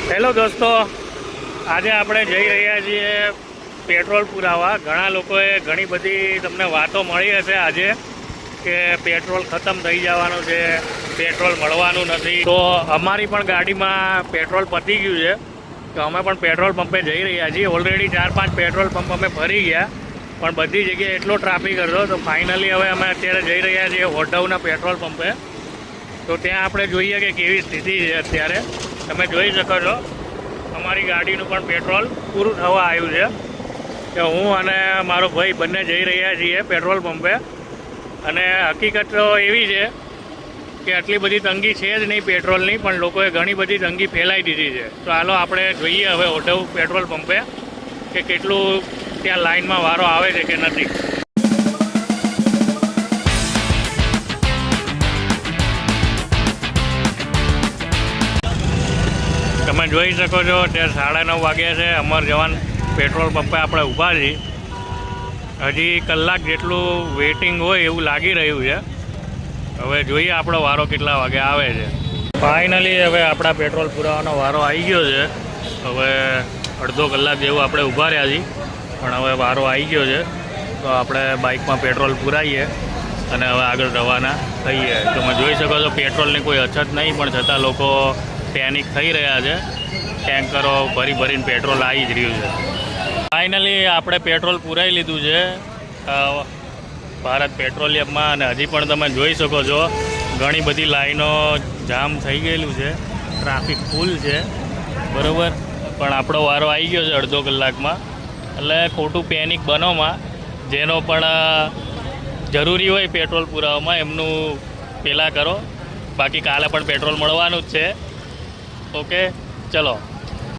Hello દોસ્તો, આજે આપણે જઈ રહ્યા છીએ પેટ્રોલ પુરાવા. ઘણા લોકોએ ઘણી બધી તમને વાતો મળી હશે આજે કે પેટ્રોલ ખતમ થઈ જવાનું છે, પેટ્રોલ મળવાનું નથી. તો અમારી પણ ગાડીમાં પેટ્રોલ પતી ગયું છે, તો અમે પણ પેટ્રોલ પંપે જઈ રહ્યા છીએ. ઓલરેડી 4-5 પેટ્રોલ પંપ અમે ફરી ગયા, પણ બધી જગ્યાએ એટલો ટ્રાફિક હતો. તો ફાઇનલી હવે અમે અત્યારે જઈ રહ્યા છીએ ઓઢવના પેટ્રોલ પંપે. તો ત્યાં આપણે જોઈએ કે કેવી સ્થિતિ છે અત્યારે. તમે જોઈ શકો છો અમારી ગાડીનું પણ પેટ્રોલ પૂરું થવા આવ્યું છે. કે હું અને મારો ભાઈ બંને જઈ રહ્યા છીએ પેટ્રોલ પંપે. અને હકીકત તો એવી છે કે આટલી બધી તંગી છે જ નહીં પેટ્રોલની, પણ લોકોએ ઘણી બધી તંગી ફેલાઈ દીધી છે. તો હાલો આપણે જોઈએ હવે ઓઢવ પેટ્રોલ પંપે કે કેટલું ત્યાં લાઇનમાં વારો આવે છે કે નથી. તમે જોઈ શકો છો અત્યારે 9:30 વાગ્યા છે. અમર જવાન પેટ્રોલ પંપે આપણે ઊભા છીએ. હજી કલાક જેટલું વેઇટિંગ હોય એવું લાગી રહ્યું છે. હવે જોઈએ આપણો વારો કેટલા વાગે આવે છે. ફાઇનલી હવે આપણા પેટ્રોલ પુરાવાનો વારો આવી ગયો છે. હવે અડધો કલાક જેવું આપણે ઊભા રહ્યા છીએ, પણ હવે વારો આવી ગયો છે. તો આપણે બાઇકમાં પેટ્રોલ પુરાવીએ અને હવે આગળ રવાના થઈએ. તમે જોઈ શકો છો પેટ્રોલની કોઈ અછત નહીં, પણ છતાં લોકો પેનિક થઈ રહ્યા છે. ટેન્કરો ભરીને પેટ્રોલ આવી જ રહ્યું છે. ફાઇનલી આપણે પેટ્રોલ પુરાવી લીધું છે ભારત પેટ્રોલિયમમાં, અને હજી પણ તમે જોઈ શકો છો ઘણી બધી લાઈનો જામ થઈ ગયેલું છે, ટ્રાફિક ફૂલ છે, બરાબર. પણ આપણો વારો આવી ગયો છે અડધો કલાકમાં. એટલે ખોટું પેનિક બનોમાં, જેનો પણ જરૂરી હોય પેટ્રોલ પુરાવામાં એમનું પહેલાં કરો. બાકી કાલે પણ પેટ્રોલ મળવાનું જ છે. ઓકે, ચલો.